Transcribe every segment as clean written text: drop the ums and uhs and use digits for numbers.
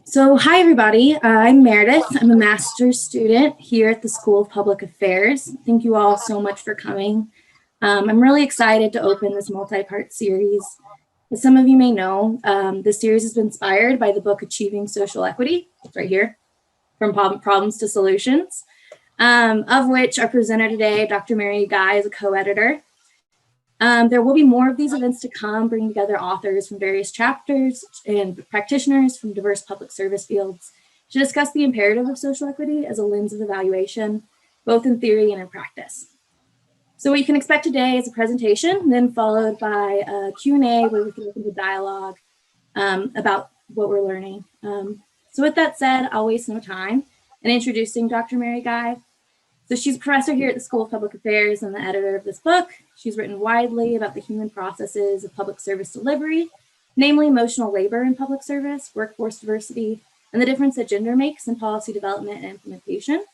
So, hi everybody. I'm Meredith. I'm a master's student here at the School of Public Affairs. Thank you all so much for coming. I'm really excited to open this multi-part series. As some of you may know, this series has been inspired by the book Achieving Social Equity, it's right here, From Problems to Solutions, of which our presenter today, Dr. Mary Guy, is a co-editor. There will be more of these events to come, bringing together authors from various chapters and practitioners from diverse public service fields to discuss the imperative of social equity as a lens of evaluation, both in theory and in practice. So what you can expect today is a presentation, then followed by a Q&A where we can open the dialogue about what we're learning. So with that said, I'll waste no time in introducing Dr. Mary Guy. So she's a professor here at the School of Public Affairs and the editor of this book. She's written widely about the human processes of public service delivery, namely emotional labor in public service, workforce diversity, and the difference that gender makes in policy development and implementation.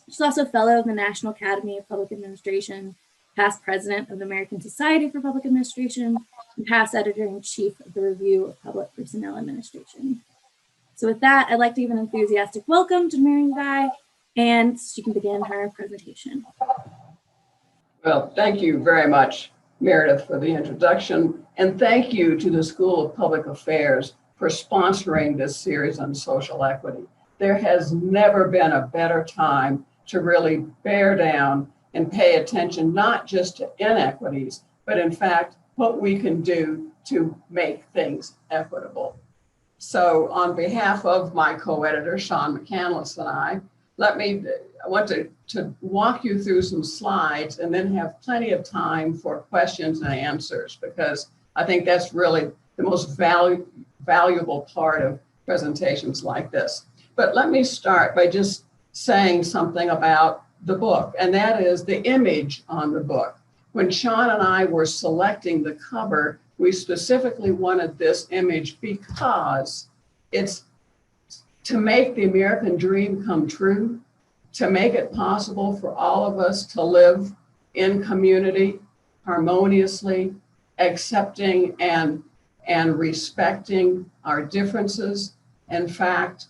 She's also a fellow of the National Academy of Public Administration, past president of the American Society for Public Administration, and past editor-in-chief of the Review of Public Personnel Administration. So with that, I'd like to give an enthusiastic welcome to Mary Guy, and she can begin her presentation. Well, thank you very much, Meredith, for the introduction, and thank you to the School of Public Affairs for sponsoring this series on social equity. There has never been a better time to really bear down and pay attention not just to inequities, but in fact, what we can do to make things equitable. So on behalf of my co-editor, Sean McCandless, and I want to walk you through some slides and then have plenty of time for questions and answers, because I think that's really the most valuable part of presentations like this. But let me start by just saying something about the book, and that is the image on the book. When Sean and I were selecting the cover, we specifically wanted this image because it's to make the American dream come true, to make it possible for all of us to live in community harmoniously, accepting and respecting our differences. In fact,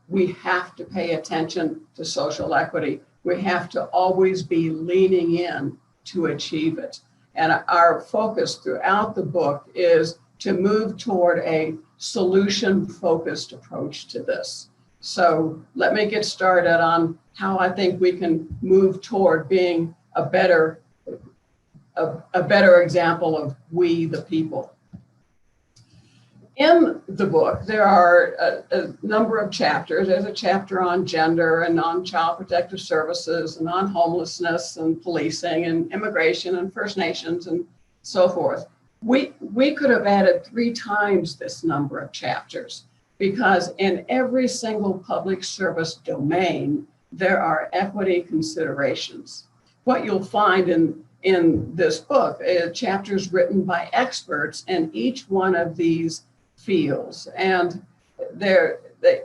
we have to pay attention to social equity. We have to always be leaning in to achieve it. And our focus throughout the book is to move toward a solution-focused approach to this. So let me get started on how I think we can move toward being a better example of we the people. In the book, there are a number of chapters. There's a chapter on gender and on child protective services and on homelessness and policing and immigration and First Nations and so forth. We could have added 3 times this number of chapters, because in every single public service domain, there are equity considerations. What you'll find in this book is chapters written by experts in each one of these fields. And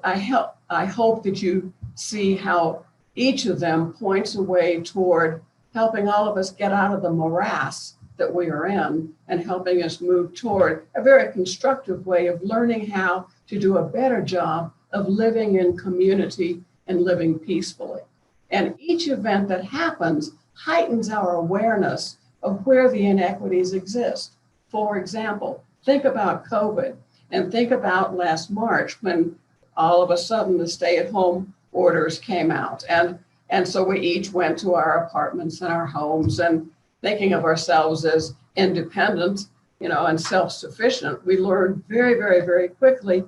I hope that you see how each of them points a way toward helping all of us get out of the morass that we are in and helping us move toward a very constructive way of learning how to do a better job of living in community and living peacefully. And each event that happens heightens our awareness of where the inequities exist. For example, think about COVID and think about last March when all of a sudden the stay-at-home orders came out. And so we each went to our apartments and our homes, and thinking of ourselves as independent, and self-sufficient, we learned very, very, very quickly,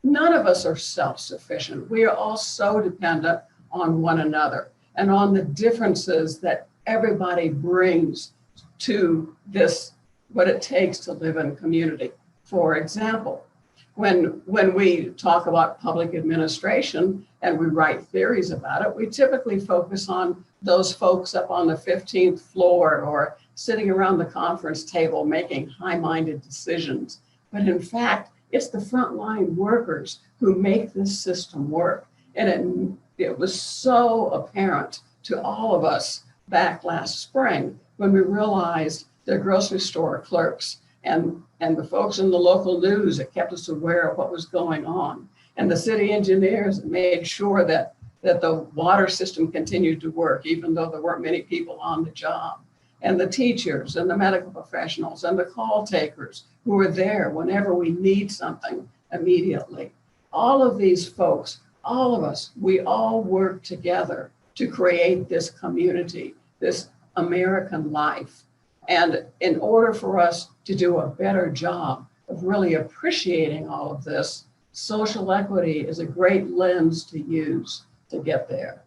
none of us are self-sufficient. We are all so dependent on one another and on the differences that everybody brings to this, what it takes to live in community. For example, when we talk about public administration and we write theories about it, we typically focus on those folks up on the 15th floor or sitting around the conference table making high-minded decisions. But in fact, it's the frontline workers who make this system work. And it was so apparent to all of us back last spring when we realized the grocery store clerks and the folks in the local news that kept us aware of what was going on. and the city engineers made sure that the water system continued to work, even though there weren't many people on the job. And the teachers and the medical professionals and the call takers who were there whenever we need something immediately. All of these folks, all of us, we all work together to create this community, this American life. And in order for us to do a better job of really appreciating all of this, social equity is a great lens to use to get there.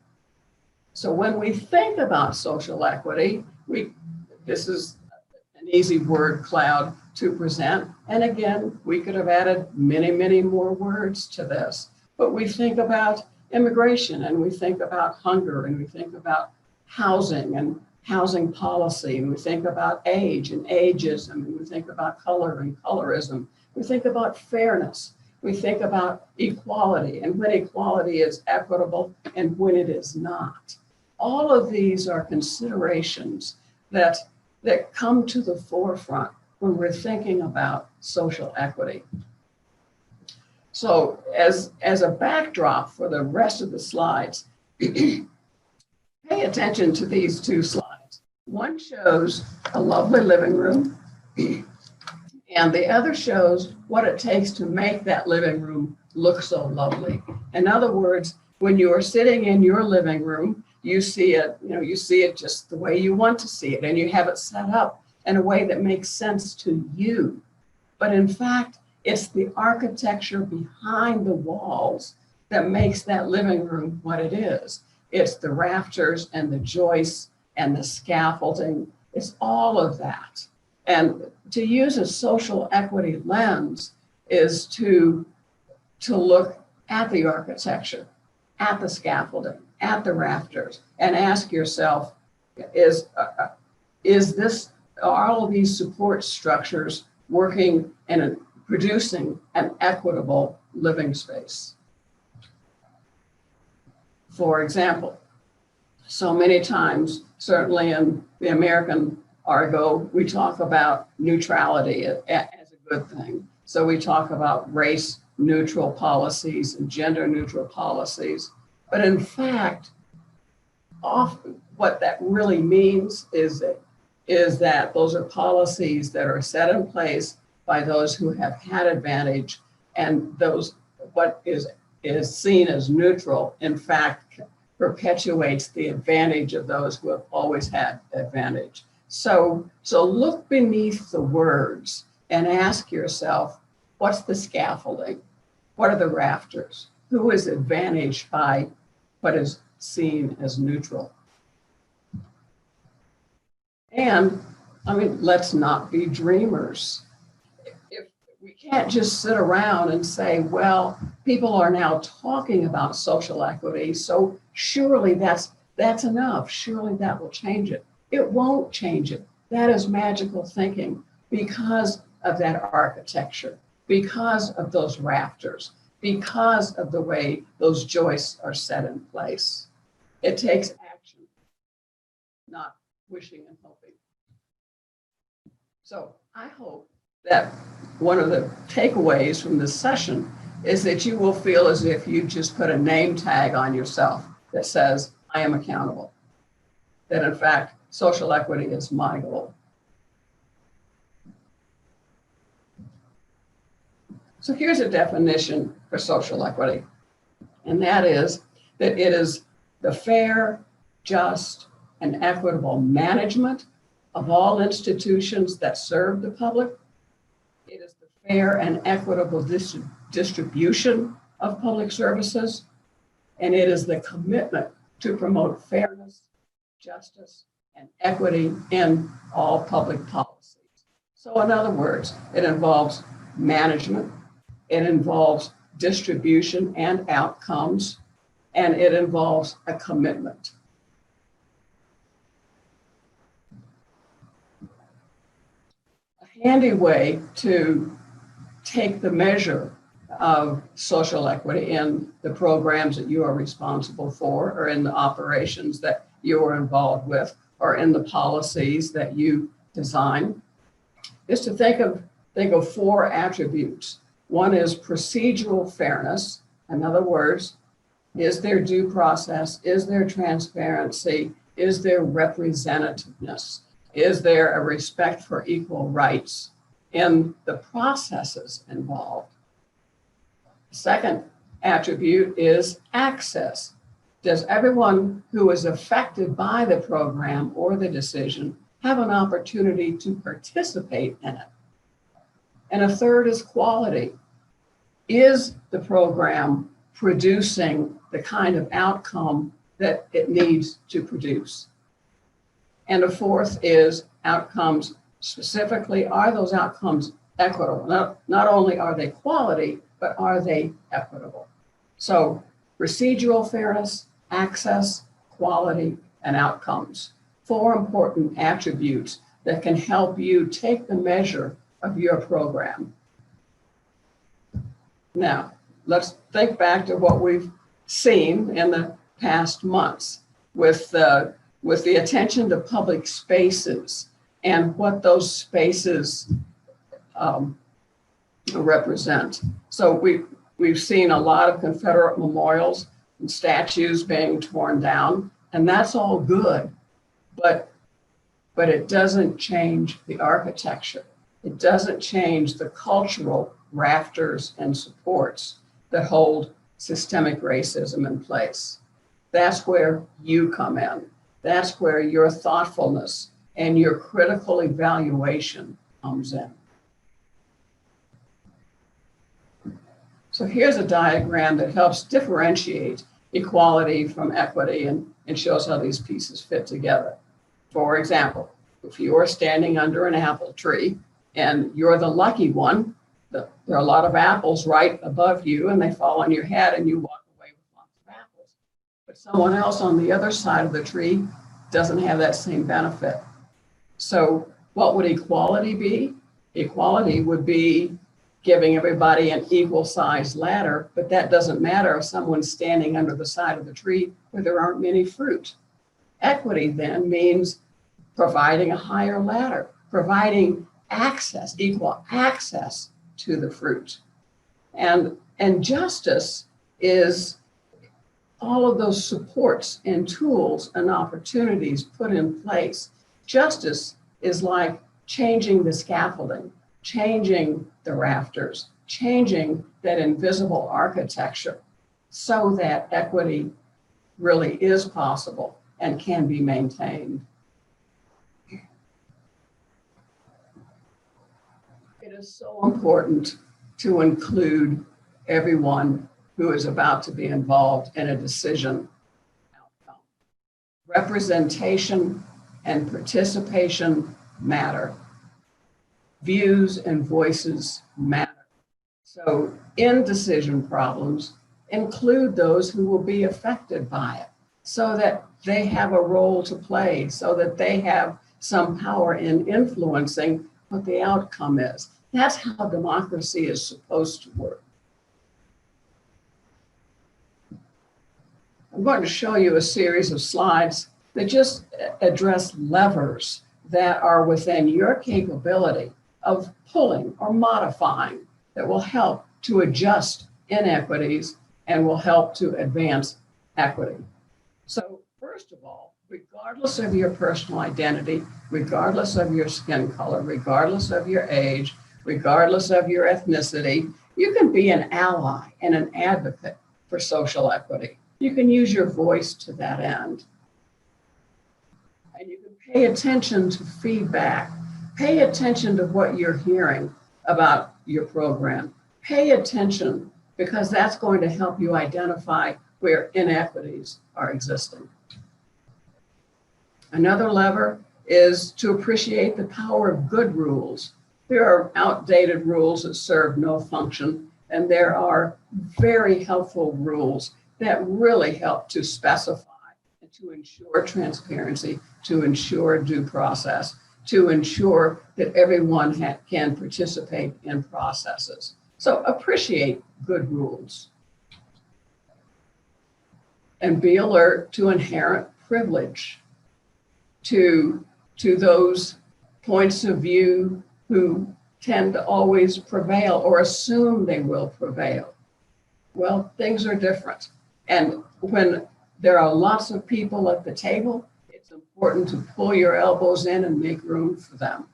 So when we think about social equity, this is an easy word cloud to present. And again, we could have added many, many more words to this. But we think about immigration, and we think about hunger, and we think about housing and housing policy, and we think about age and ageism, and we think about color and colorism. We think about fairness. We think about equality, and when equality is equitable and when it is not. All of these are considerations that come to the forefront when we're thinking about social equity. So as a backdrop for the rest of the slides, pay attention to these two slides. One shows a lovely living room, and the other shows what it takes to make that living room look so lovely. In other words, when you're sitting in your living room, you see it just the way you want to see it, and you have it set up in a way that makes sense to you. But in fact, it's the architecture behind the walls that makes that living room what it is. It's the rafters and the joists and the scaffolding. It's all of that. And to use a social equity lens is to look at the architecture, at the scaffolding, at the rafters, and ask yourself, are all of these support structures working and producing an equitable living space? For example, so many times, certainly in the American argot, we talk about neutrality as a good thing. So we talk about race neutral policies and gender neutral policies. But in fact, often what that really means is that those are policies that are set in place by those who have had advantage, and what is seen as neutral, in fact, perpetuates the advantage of those who have always had advantage. So look beneath the words and ask yourself, what's the scaffolding? What are the rafters? Who is advantaged by what is seen as neutral? And let's not be dreamers. If we can't just sit around and say, well, people are now talking about social equity, so surely that's enough. Surely that will change it. It won't change it. That is magical thinking because of that architecture, because of those rafters, because of the way those joists are set in place. It takes action, not wishing and hoping. So I hope that one of the takeaways from this session is that you will feel as if you just put a name tag on yourself that says, I am accountable. That in fact, social equity is my goal. So here's a definition for social equity, and that is that it is the fair, just, and equitable management of all institutions that serve the public. It is the fair and equitable distribution of public services, and it is the commitment to promote fairness, justice, and equity in all public policies. So in other words, it involves management, it involves distribution and outcomes, and it involves a commitment. A handy way to take the measure of social equity in the programs that you are responsible for, or in the operations that you are involved with, or in the policies that you design, is to think of 4 attributes. One is procedural fairness, In other words, is there due process? Is there transparency? Is there representativeness? Is there a respect for equal rights in the processes involved? Second attribute is access. Does everyone who is affected by the program or the decision have an opportunity to participate in it? And a third is quality. Is the program producing the kind of outcome that it needs to produce? And a fourth is outcomes. Specifically, are those outcomes equitable? Not only are they quality, but are they equitable? So procedural fairness, access, quality, and outcomes. Four important attributes that can help you take the measure of your program. Now, let's think back to what we've seen in the past months with the attention to public spaces and what those spaces represent. So we've seen a lot of Confederate memorials and statues being torn down, and that's all good, but it doesn't change the architecture. It doesn't change the cultural rafters and supports that hold systemic racism in place. That's where you come in. That's where your thoughtfulness and your critical evaluation comes in. So here's a diagram that helps differentiate equality from equity and shows how these pieces fit together. For example, if you are standing under an apple tree and you're the lucky one, there are a lot of apples right above you and they fall on your head and you walk away with lots of apples. But someone else on the other side of the tree doesn't have that same benefit. So what would equality be? Equality would be giving everybody an equal sized ladder, but that doesn't matter if someone's standing under the side of the tree where there aren't many fruit. Equity then means providing a higher ladder, providing access, equal access to the fruit. And justice is all of those supports and tools and opportunities put in place. Justice is like changing the scaffolding, changing the rafters, changing that invisible architecture so that equity really is possible and can be maintained. It is so important to include everyone who is about to be involved in a decision outcome. Representation and participation matter. Views and voices matter. So in decision problems, include those who will be affected by it so that they have a role to play, so that they have some power in influencing what the outcome is. That's how democracy is supposed to work. I'm going to show you a series of slides that just address levers that are within your capability of pulling or modifying that will help to adjust inequities and will help to advance equity. So first of all, regardless of your personal identity, regardless of your skin color, regardless of your age, regardless of your ethnicity, you can be an ally and an advocate for social equity. You can use your voice to that end. And you can pay attention to feedback. Pay attention to what you're hearing about your program. Pay attention because that's going to help you identify where inequities are existing. Another lever is to appreciate the power of good rules. There are outdated rules that serve no function, and there are very helpful rules that really help to specify and to ensure transparency, to ensure due process, to ensure that everyone can participate in processes. So appreciate good rules. And be alert to inherent privilege, to those points of view who tend to always prevail or assume they will prevail. Well, things are different. And when there are lots of people at the table, it's important to pull your elbows in and make room for them.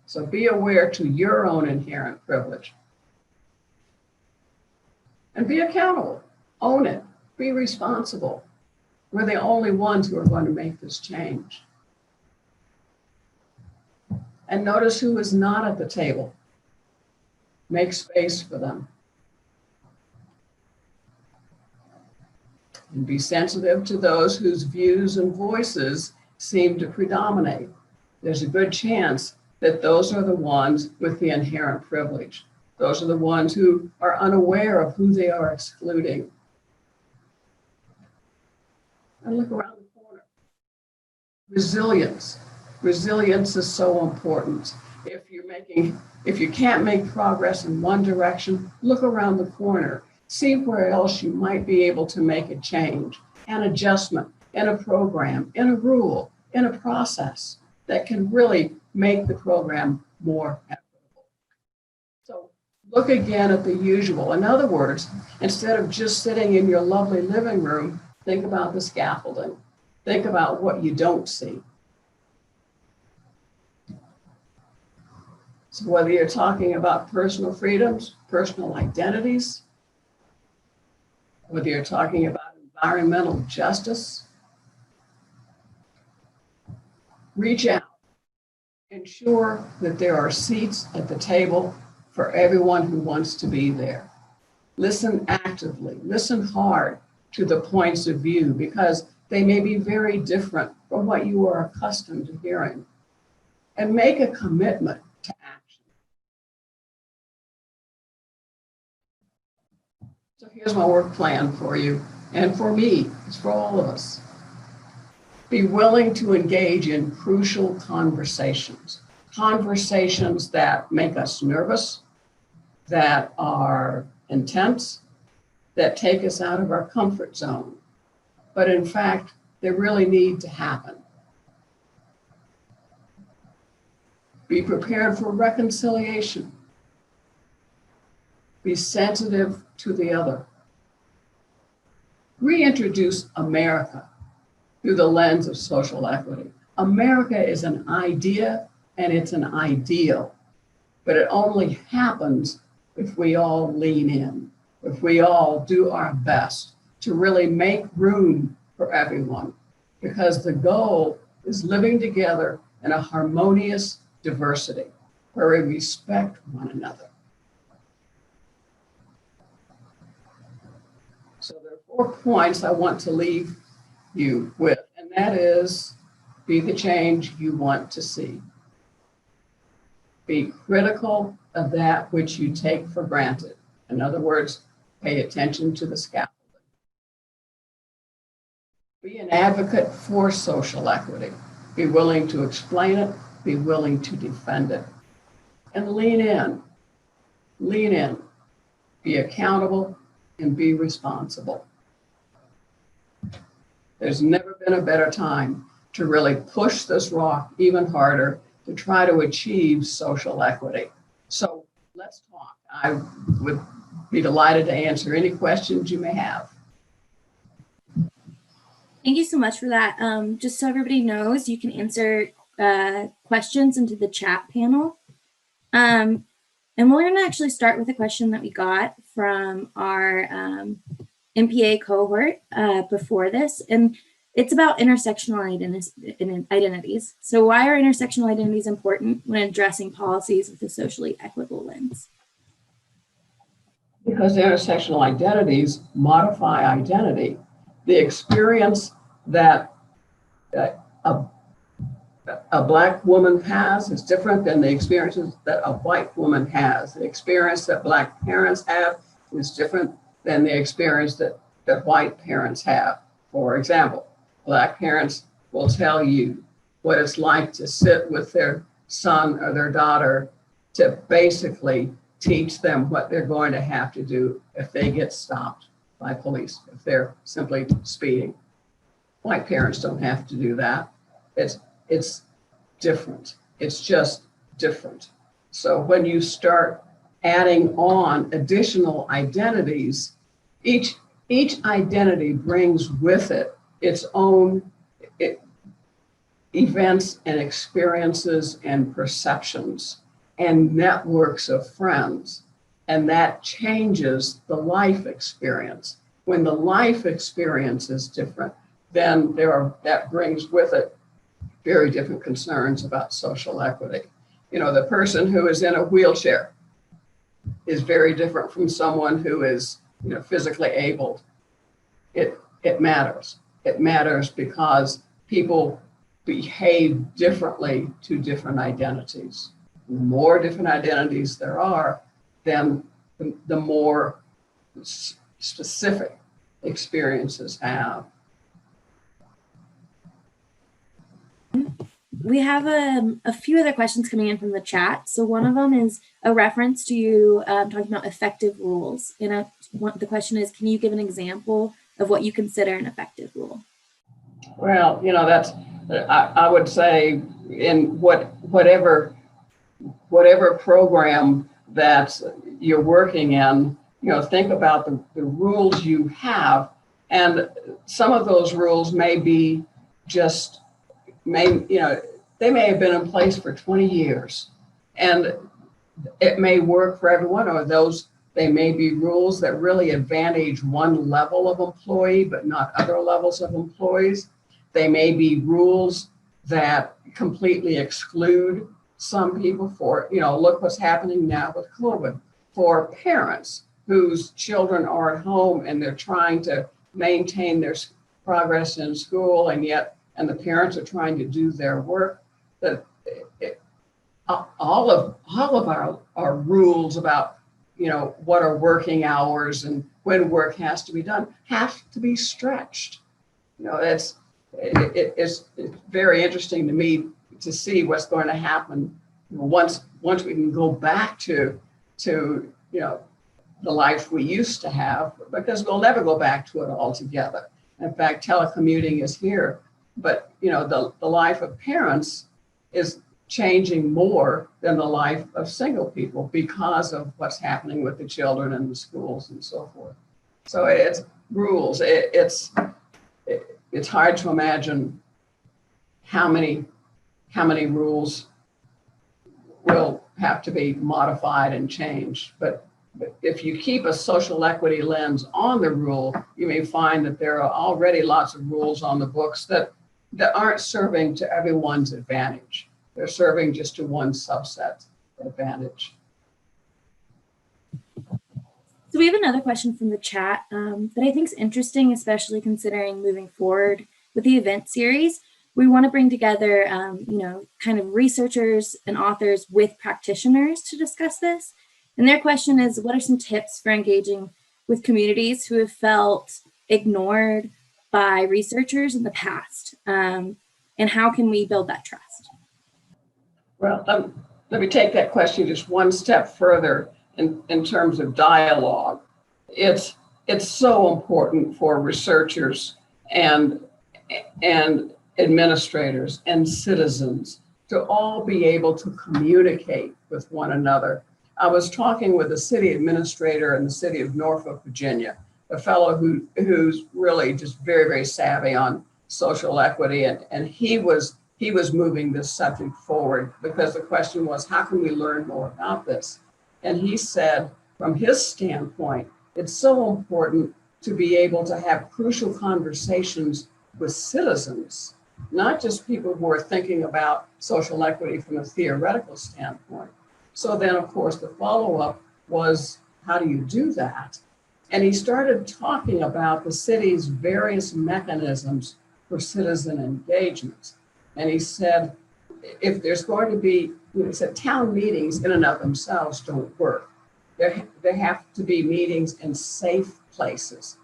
So be aware to your own inherent privilege. And be accountable. Own it. Be responsible. We're the only ones who are going to make this change. And notice who is not at the table. Make space for them. And be sensitive to those whose views and voices seem to predominate. There's a good chance that those are the ones with the inherent privilege. Those are the ones who are unaware of who they are excluding. And look around the corner. Resilience. Resilience is so important. If you can't make progress in one direction, look around the corner. See where else you might be able to make a change, an adjustment, in a program, in a rule, in a process that can really make the program more equitable. So look again at the usual. In other words, instead of just sitting in your lovely living room, think about the scaffolding. Think about what you don't see. So whether you're talking about personal freedoms, personal identities, whether you're talking about environmental justice, reach out. Ensure that there are seats at the table for everyone who wants to be there. Listen actively, listen hard to the points of view because they may be very different from what you are accustomed to hearing. And make a commitment to action. So here's my work plan for you and for me. It's for all of us. Be willing to engage in crucial conversations. Conversations that make us nervous, that are intense, that take us out of our comfort zone. But in fact, they really need to happen. Be prepared for reconciliation. Be sensitive to the other. Reintroduce America through the lens of social equity. America is an idea and it's an ideal, but it only happens if we all lean in, if we all do our best to really make room for everyone, because the goal is living together in a harmonious diversity where we respect one another. So there are 4 points I want to leave you with, and that is, be the change you want to see. Be critical of that which you take for granted. In other words, pay attention to the scaffolding. Be an advocate for social equity. Be willing to explain it, be willing to defend it. And lean in, be accountable, and be responsible. There's never been a better time to really push this rock even harder to try to achieve social equity. So let's talk. I would be delighted to answer any questions you may have. Thank you so much for that. Just so everybody knows, you can answer questions into the chat panel. And we're going to actually start with a question that we got from our MPA cohort before this, and it's about intersectional identities. So why are intersectional identities important when addressing policies with a socially equitable lens? Because intersectional identities modify identity. The experience that a Black woman has is different than the experiences that a white woman has. The experience that Black parents have is different than the experience that white parents have. For example, Black parents will tell you what it's like to sit with their son or their daughter to basically teach them what they're going to have to do if they get stopped by police, if they're simply speeding. White parents don't have to do that. It's different. It's just different. So when you start adding on additional identities, each identity brings with it its own events and experiences and perceptions and networks of friends. And that changes the life experience. When the life experience is different, then that brings with it very different concerns about social equity. The person who is in a wheelchair is very different from someone who is, physically abled. It matters. It matters because people behave differently to different identities. The more different identities there are, then the more specific experiences have. We have a few other questions coming in from the chat. So one of them is a reference to you talking about effective rules. And the question is, can you give an example of what you consider an effective rule? Well, I would say in whatever program that you're working in, think about the rules you have. And some of those rules may be they may have been in place for 20 years, and it may work for everyone, or they may be rules that really advantage one level of employee, but not other levels of employees. They may be rules that completely exclude some people for, look what's happening now with COVID, for parents whose children are at home and they're trying to maintain their progress in school, and the parents are trying to do their work. That all of our rules about what are working hours and when work has to be done have to be stretched. It's very interesting to me to see what's going to happen once we can go back to the life we used to have, because we'll never go back to it altogether. In fact, telecommuting is here, but the life of parents is changing more than the life of single people because of what's happening with the children and the schools and so forth. So it's rules. It's hard to imagine how many rules will have to be modified and changed. But if you keep a social equity lens on the rule, you may find that there are already lots of rules on the books that aren't serving to everyone's advantage. They're serving just to one subset advantage. So we have another question from the chat that I think is interesting, especially considering moving forward with the event series. We want to bring together, kind of researchers and authors with practitioners to discuss this. And their question is, what are some tips for engaging with communities who have felt ignored by researchers in the past? And how can we build that trust? Well, let me take that question just one step further in terms of dialogue. It's so important for researchers and administrators and citizens to all be able to communicate with one another. I was talking with a city administrator in the city of Norfolk, Virginia, a fellow who's really just very, very savvy on social equity, and he was moving this subject forward because the question was, how can we learn more about this? And he said, from his standpoint, it's so important to be able to have crucial conversations with citizens, not just people who are thinking about social equity from a theoretical standpoint. So then, of course, the follow-up was, how do you do that? And he started talking about the city's various mechanisms for citizen engagement. And he said, if there's going to be, he said, town meetings in and of themselves don't work. There have to be meetings in safe places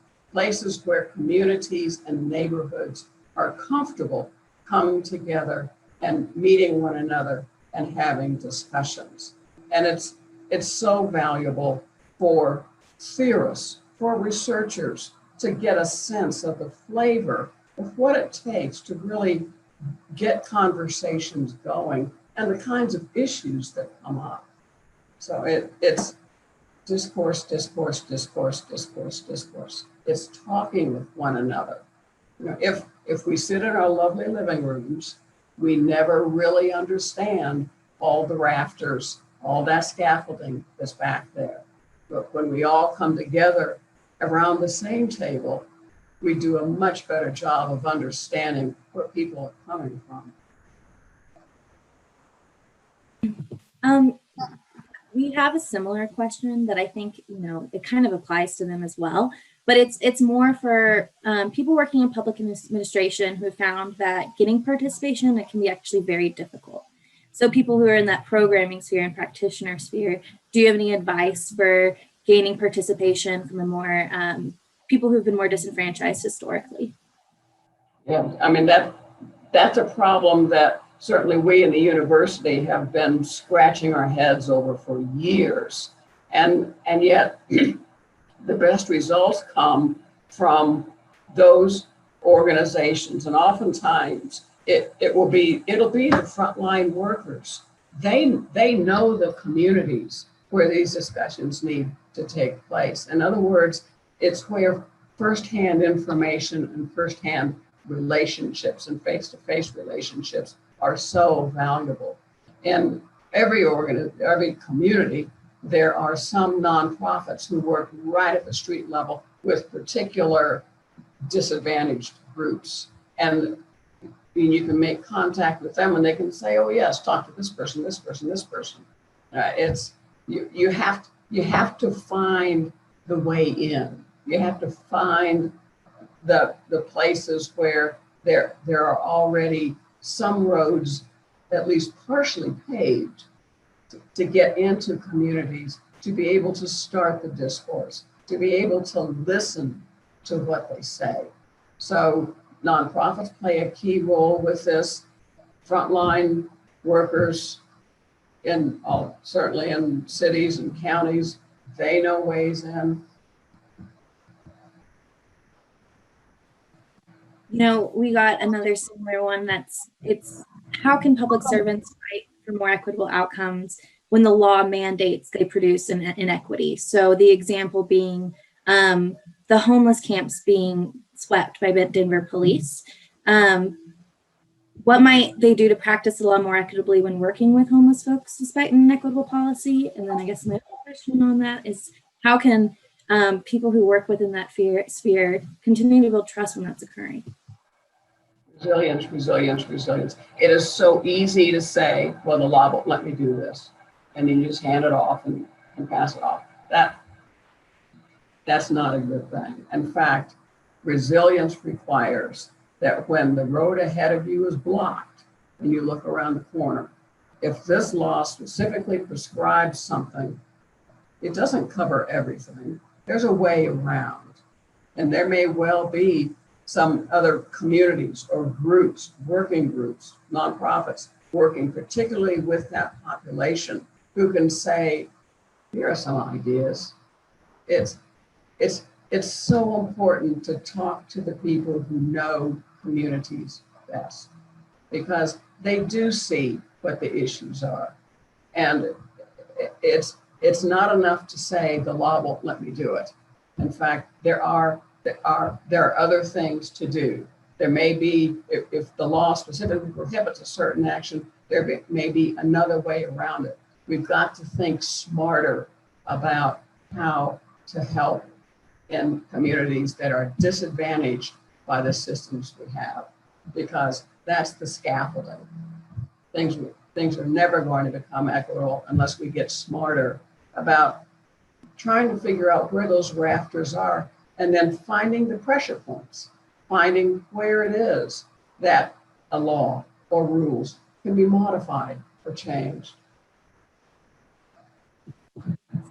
where communities and neighborhoods are comfortable coming together and meeting one another and having discussions. And it's so valuable for theorists, for researchers to get a sense of the flavor of what it takes to really get conversations going and the kinds of issues that come up. So discourse, discourse, discourse, discourse, discourse. It's talking with one another. You know, if we sit in our lovely living rooms, we never really understand all the rafters, all that scaffolding that's back there. But when we all come together around the same table, we do a much better job of understanding where people are coming from. We have a similar question that I think, it kind of applies to them as well, but it's more for people working in public administration who have found that getting participation, it can be actually very difficult. So people who are in that programming sphere and practitioner sphere, do you have any advice for gaining participation from the more people who've been more disenfranchised historically? Yeah, I mean, that's a problem that certainly we in the university have been scratching our heads over for years. And yet the best results come from those organizations. And oftentimes it'll be the frontline workers. They know the communities where these discussions need to take place. In other words, it's where firsthand information and firsthand relationships and face-to-face relationships are so valuable. In every community, there are some nonprofits who work right at the street level with particular disadvantaged groups. And you can make contact with them and they can say, oh yes, talk to this person, this person, this person. You have to find the way in. You have to find the places where there are already some roads at least partially paved to get into communities, to be able to start the discourse, to be able to listen to what they say. So nonprofits play a key role with this. Frontline workers certainly in cities and counties, they know ways in. We got another similar one it's how can public servants fight for more equitable outcomes when the law mandates they produce an inequity? So the example being the homeless camps being swept by Denver police. What might they do to practice the law more equitably when working with homeless folks despite an inequitable policy? And then I guess my question on that is how can people who work within that sphere continue to build trust when that's occurring? Resilience, resilience, resilience. It is so easy to say, well, the law won't let me do this. And then you just hand it off and pass it off. That's not a good thing. In fact, resilience requires that when the road ahead of you is blocked and you look around the corner, if this law specifically prescribes something, it doesn't cover everything. There's a way around. And there may well be some other communities or groups, working groups, nonprofits, working particularly with that population who can say, here are some ideas. It's so important to talk to the people who know communities best because they do see what the issues are. And it's not enough to say the law won't let me do it. In fact, there are other things to do. There may be, if the law specifically prohibits a certain action, there may be another way around it. We've got to think smarter about how to help in communities that are disadvantaged by the systems we have, because that's the scaffolding. Things are never going to become equitable unless we get smarter about trying to figure out where those rafters are and then finding the pressure points, finding where it is that a law or rules can be modified or changed.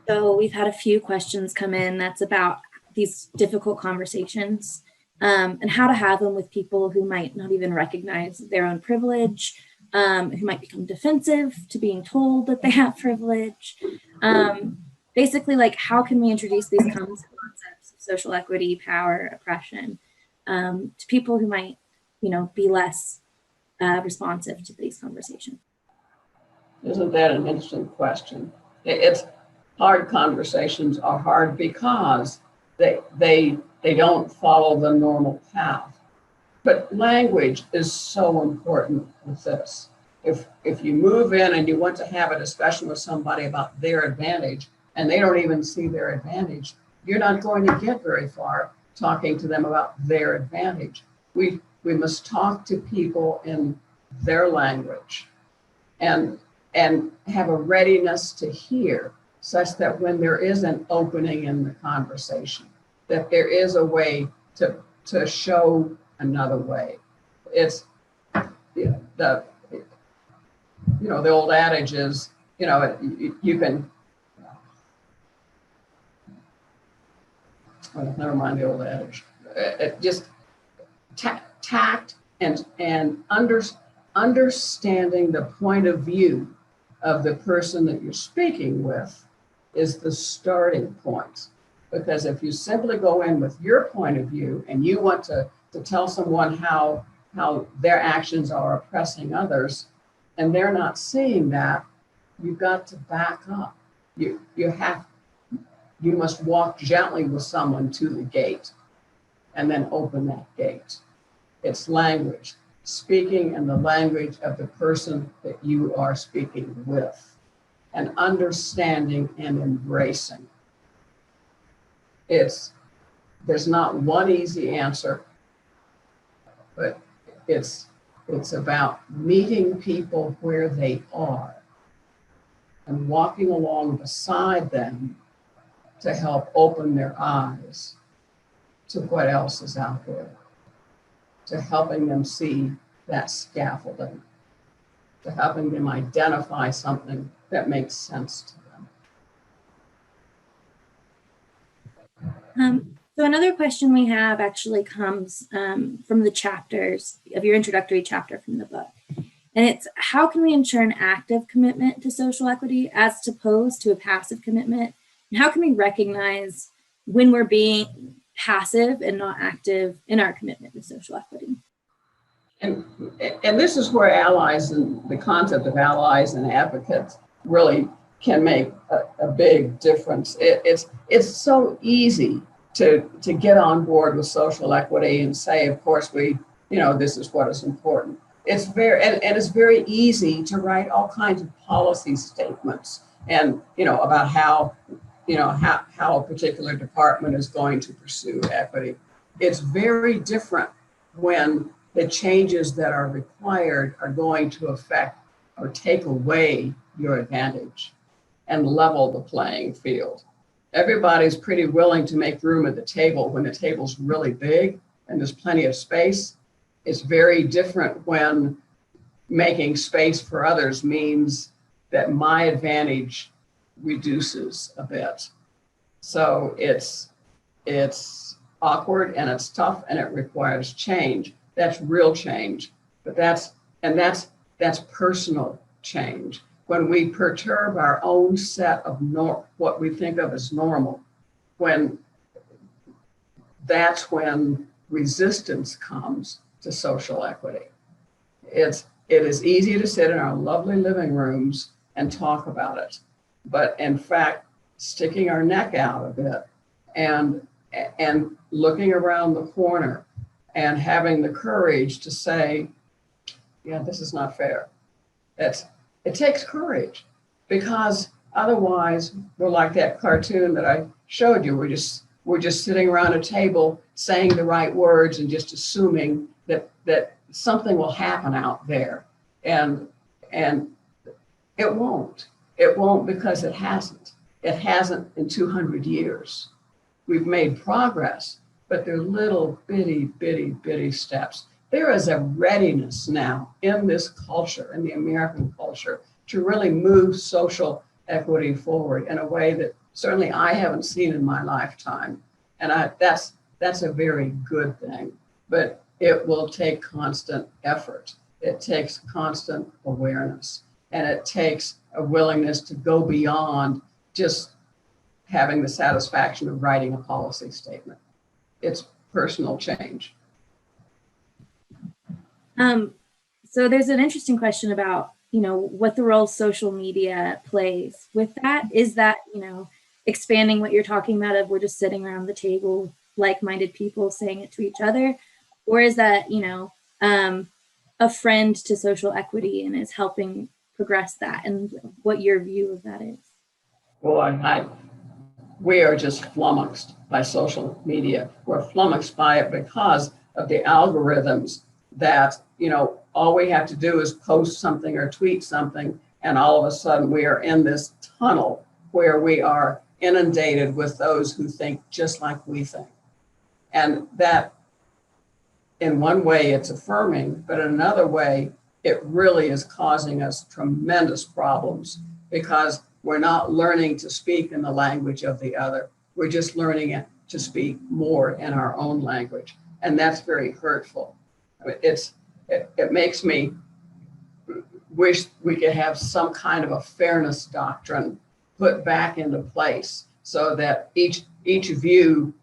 So we've had a few questions come in that's about these difficult conversations and how to have them with people who might not even recognize their own privilege, who might become defensive to being told that they have privilege. Basically, like, how can we introduce these concepts of social equity, power, oppression to people who might, be less responsive to these conversations? Isn't that an interesting question? hard conversations are hard because they don't follow the normal path. But language is so important with this. If you move in and you want to have a discussion with somebody about their advantage and they don't even see their advantage, you're not going to get very far talking to them about their advantage. We must talk to people in their language and have a readiness to hear, such that when there is an opening in the conversation, that there is a way to show another way. It's the old adage is, you can, well, never mind the old adage. It just tact and understanding the point of view of the person that you're speaking with is the starting point. Because if you simply go in with your point of view and you want to tell someone how their actions are oppressing others, and they're not seeing that, you've got to back up. You must walk gently with someone to the gate and then open that gate. It's language, speaking in the language of the person that you are speaking with, and understanding and embracing. There's not one easy answer, but it's about meeting people where they are and walking along beside them to help open their eyes to what else is out there, to helping them see that scaffolding, to helping them identify something that makes sense to them. So another question we have actually comes from the chapters of your introductory chapter from the book. And it's, how can we ensure an active commitment to social equity as opposed to a passive commitment? And how can we recognize when we're being passive and not active in our commitment to social equity? And this is where allies and the concept of allies and advocates really can make a big difference. It's so easy to get on board with social equity and say, of course, this is what is important. It's it's very easy to write all kinds of policy statements and about how a particular department is going to pursue equity. It's very different when the changes that are required are going to affect or take away your advantage and level the playing field. Everybody's pretty willing to make room at the table when the table's really big and there's plenty of space. It's very different when making space for others means that my advantage reduces a bit. So it's awkward and it's tough and it requires change. That's real change, but that's personal change. When we perturb our own set of what we think of as normal, that's when resistance comes to social equity. It is easy to sit in our lovely living rooms and talk about it, but in fact, sticking our neck out a bit and looking around the corner and having the courage to say, yeah, this is not fair. It takes courage, because otherwise we're like that cartoon that I showed you. We're just sitting around a table saying the right words and just assuming that something will happen out there. And it won't. It won't, because it hasn't. It hasn't in 200 years. We've made progress, but they're little bitty steps. There is a readiness now in this culture, in the American culture, to really move social equity forward in a way that certainly I haven't seen in my lifetime. And that's a very good thing, but it will take constant effort. It takes constant awareness, and it takes a willingness to go beyond just having the satisfaction of writing a policy statement. It's personal change. So there's an interesting question about, what the role social media plays with that. Is that, expanding what you're talking about of we're just sitting around the table, like-minded people saying it to each other? Or is that, a friend to social equity and is helping progress that, and what your view of that is? Well, we are just flummoxed by social media. We're flummoxed by it because of the algorithms that, all we have to do is post something or tweet something, and all of a sudden we are in this tunnel where we are inundated with those who think just like we think. And that, in one way, it's affirming, but in another way, it really is causing us tremendous problems because we're not learning to speak in the language of the other. We're just learning to speak more in our own language. And that's very hurtful. I mean, it makes me wish we could have some kind of a fairness doctrine put back into place so that each view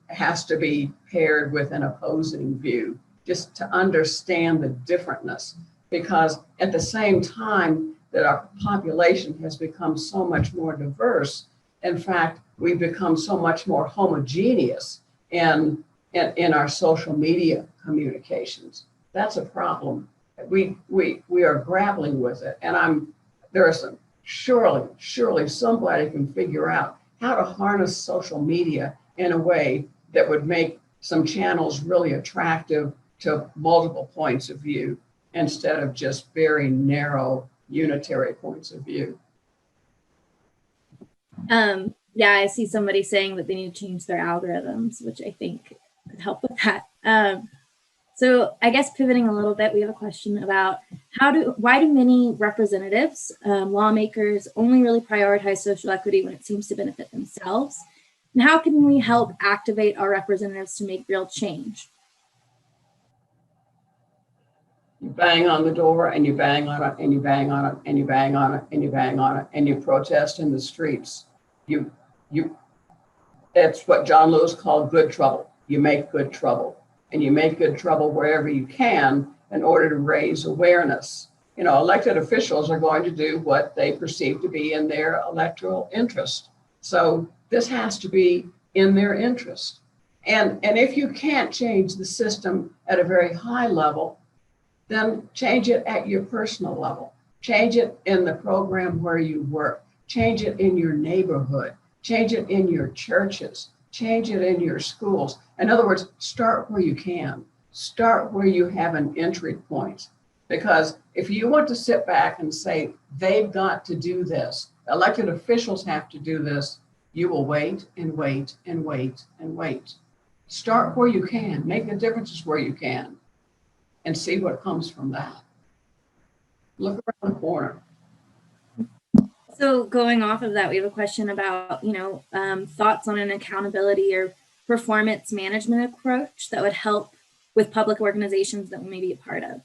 has to be paired with an opposing view, just to understand the differentness. Because at the same time that our population has become so much more diverse, in fact, we've become so much more homogeneous in our social media communications. That's a problem. We are grappling with it, and there are some surely somebody can figure out how to harness social media in a way that would make some channels really attractive to multiple points of view instead of just very narrow unitary points of view. Yeah, I see somebody saying that they need to change their algorithms, which I think could help with that. So I guess pivoting a little bit, we have a question about why do many representatives, lawmakers, only really prioritize social equity when it seems to benefit themselves? And how can we help activate our representatives to make real change? You bang on the door and you bang on it and you bang on it and you bang on it and you bang on it and you protest in the streets. That's what John Lewis called good trouble. You make good trouble, and you make good trouble wherever you can in order to raise awareness. Elected officials are going to do what they perceive to be in their electoral interest. So this has to be in their interest. And if you can't change the system at a very high level, then change it at your personal level. Change it in the program where you work. Change it in your neighborhood. Change it in your churches. Change it in your schools. In other words, start where you can. Start where you have an entry point. Because if you want to sit back and say, they've got to do this, elected officials have to do this, you will wait and wait and wait and wait. Start where you can. Make the differences where you can. And see what comes from that. Look around the corner. So going off of that, we have a question about, thoughts on an accountability or performance management approach that would help with public organizations that we may be a part of.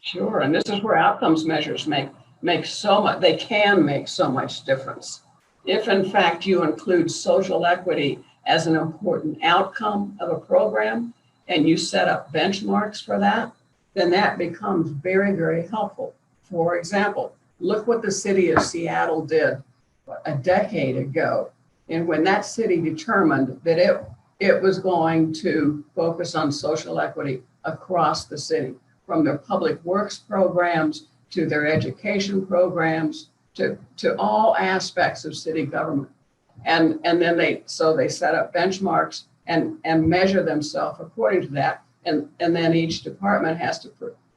Sure, and this is where outcomes measures make so much, they can make so much difference. If in fact you include social equity as an important outcome of a program, and you set up benchmarks for that, then that becomes very, very helpful. For example, look what the city of Seattle did a decade ago. And when that city determined that it was going to focus on social equity across the city, from their public works programs to their education programs to all aspects of city government. And then they set up benchmarks and measure themselves according to that. And then each department has to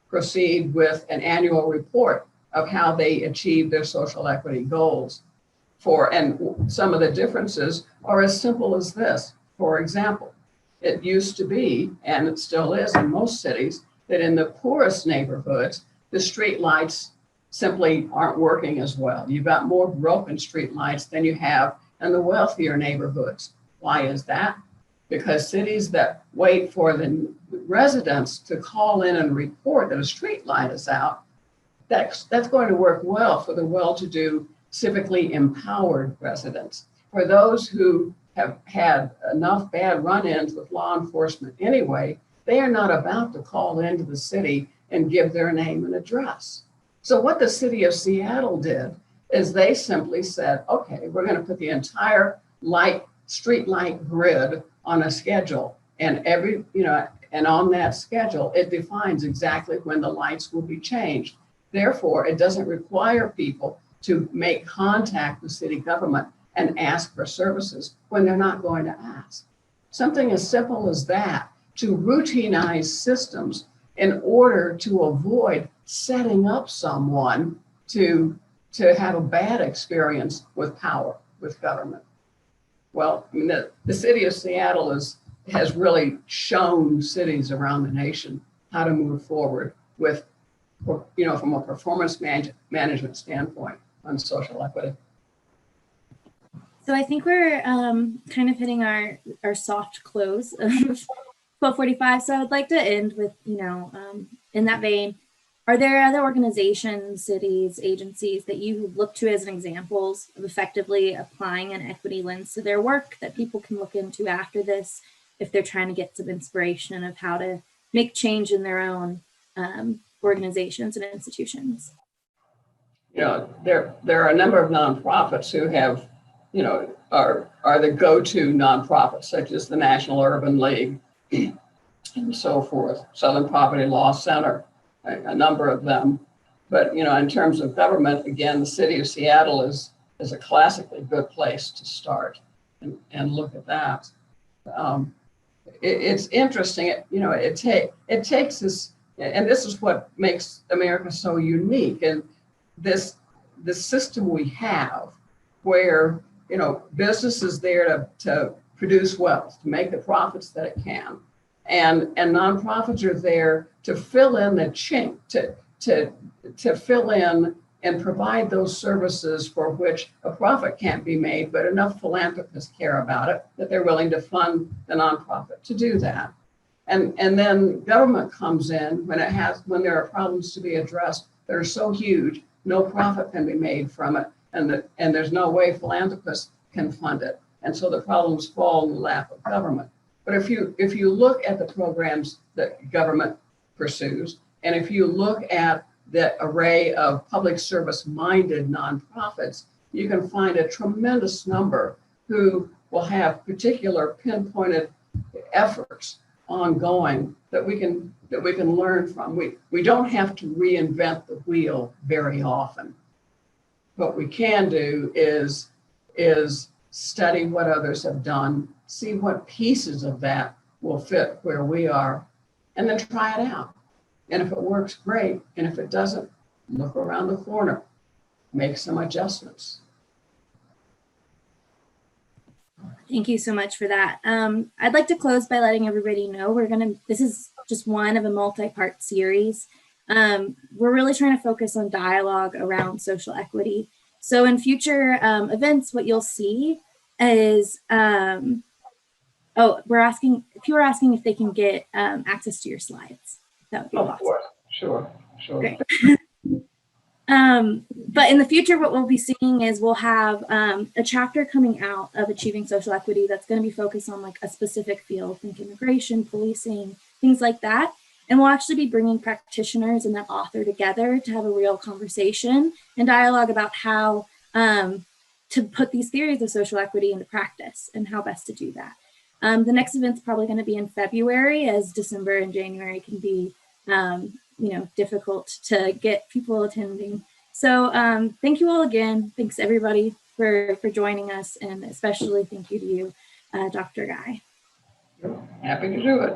proceed with an annual report of how they achieve their social equity goals. And some of the differences are as simple as this. For example, it used to be, and it still is in most cities, that in the poorest neighborhoods, the street lights simply aren't working as well. You've got more broken street lights than you have in the wealthier neighborhoods. Why is that? Because cities that wait for the residents to call in and report that a street light is out, that's going to work well for the well-to-do, civically empowered residents. For those who have had enough bad run-ins with law enforcement anyway, they are not about to call into the city and give their name and address. So what the city of Seattle did is they simply said, okay, we're going to put the entire street light grid on a schedule, and and on that schedule, it defines exactly when the lights will be changed. Therefore, it doesn't require people to make contact with city government and ask for services when they're not going to ask. Something as simple as that, to routinize systems in order to avoid setting up someone to have a bad experience with power, with government. Well, I mean, the city of Seattle has really shown cities around the nation how to move forward with, from a performance management standpoint on social equity. So I think we're kind of hitting our soft close of 12:45. So I'd like to end with, in that vein, are there other organizations, cities, agencies that you look to as examples of effectively applying an equity lens to their work that people can look into after this if they're trying to get some inspiration of how to make change in their own organizations and institutions? There are a number of nonprofits who have, are the go-to nonprofits, such as the National Urban League and so forth, Southern Poverty Law Center, a number of them. But, in terms of government, again, the city of Seattle is a classically good place to start and look at that. It's interesting, it takes us, and this is what makes America so unique, and the system we have where, business is there to produce wealth, to make the profits that it can. And nonprofits are there to fill in the chink, to fill in and provide those services for which a profit can't be made, but enough philanthropists care about it that they're willing to fund the nonprofit to do that. And then government comes in when there are problems to be addressed that are so huge, no profit can be made from it, and there's no way philanthropists can fund it. And so the problems fall in the lap of government. But if you look at the programs that government pursues, and if you look at the array of public service minded nonprofits, you can find a tremendous number who will have particular pinpointed efforts ongoing that we can learn from. We don't have to reinvent the wheel very often. What we can do is study what others have done, see what pieces of that will fit where we are, and then try it out. And if it works, great. And if it doesn't, look around the corner, make some adjustments. Thank you so much for that. I'd like to close by letting everybody know this is just one of a multi-part series. We're really trying to focus on dialogue around social equity. So in future events, what you'll see is, we're asking if they can get access to your slides. That would be awesome. Of course, sure. Great. But in the future, what we'll be seeing is we'll have a chapter coming out of Achieving Social Equity that's going to be focused on like a specific field, think immigration, policing, things like that. And we'll actually be bringing practitioners and that author together to have a real conversation and dialogue about how to put these theories of social equity into practice and how best to do that. The next event's probably going to be in February, as December and January can be difficult to get people attending. So thank you all again. Thanks everybody for joining us, and especially thank you to you, Dr. Guy. Happy to do it.